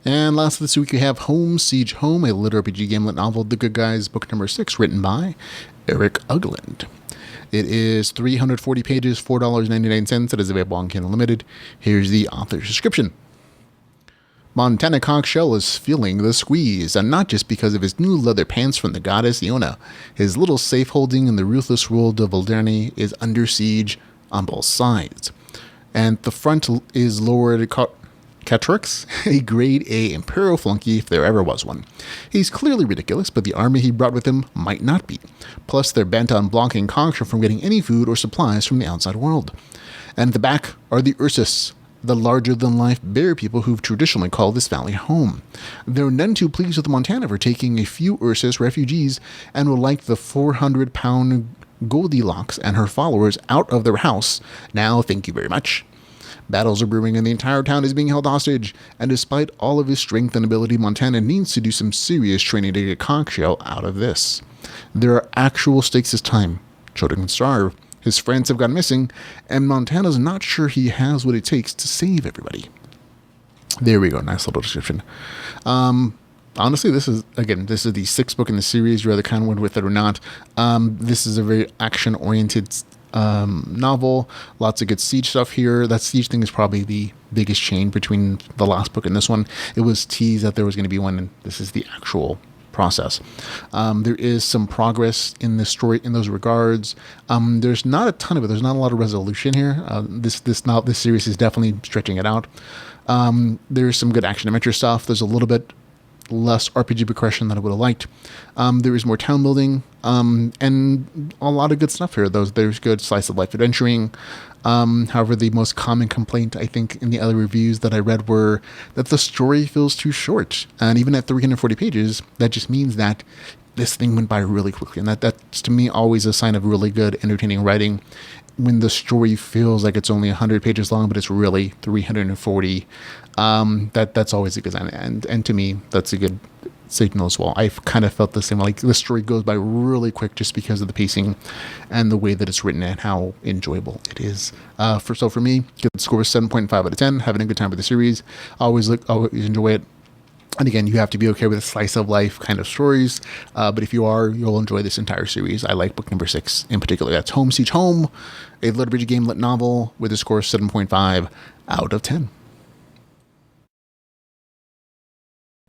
And last this week we have Home Siege Home, a LitRPG GameLit novel, The Good Guys, book number 6, written by Eric Ugland. It is 340 pages, $4.99. It is available on Kindle Unlimited. Here's the author's description. Montana Coggeshall is feeling the squeeze, and not just because of his new leather pants from the goddess Eona. His little safeholding in the ruthless world of Vuldranni is under siege on both sides. And the front is Lord Caticorix, a grade A Imperial flunky if there ever was one. He's clearly ridiculous, but the army he brought with him might not be. Plus, they're bent on blocking Coggeshall from getting any food or supplies from the outside world. And at the back are the ursus, the larger-than-life bear people who've traditionally called this valley home. They're none too pleased with Montana for taking a few ursus refugees and would like the 400-pound Goldilocks and her followers out of their house. Now, thank you very much. Battles are brewing and the entire town is being held hostage, and despite all of his strength and ability, Montana needs to do some serious training to get Coggeshall out of this. There are actual stakes this time. Children can starve, his friends have gone missing, and Montana's not sure he has what it takes to save everybody. There we go, nice little description. Honestly, this is the sixth book in the series. You either kind of went with it or not. This is a very action-oriented novel. Lots of good siege stuff here. That siege thing is probably the biggest change between the last book and this one. It was teased that there was going to be one, and this is the actual process. There is some progress in this story in those regards. There's not a ton of it. There's not a lot of resolution here. This series is definitely stretching it out. There's some good action adventure stuff. There's a little bit less RPG progression than I would have liked. There is more town building, and a lot of good stuff here. There's good slice of life adventuring. However, the most common complaint, I think, in the other reviews that I read were that the story feels too short. And even at 340 pages, that just means that this thing went by really quickly. And that's, to me, always a sign of really good, entertaining writing. When the story feels like it's only 100 pages long, but it's really 340, that's always a good sign. And to me, that's a good signal as well. I've kind of felt the same. Like, the story goes by really quick just because of the pacing and the way that it's written and how enjoyable it is. For me, give the score 7.5 out of 10. Having a good time with the series. Always enjoy it. And again, you have to be okay with slice of life kind of stories. But if you are, you'll enjoy this entire series. I like book number 6 in particular. That's Home Siege Home, a LitRPG GameLit novel with a score of 7.5 out of 10.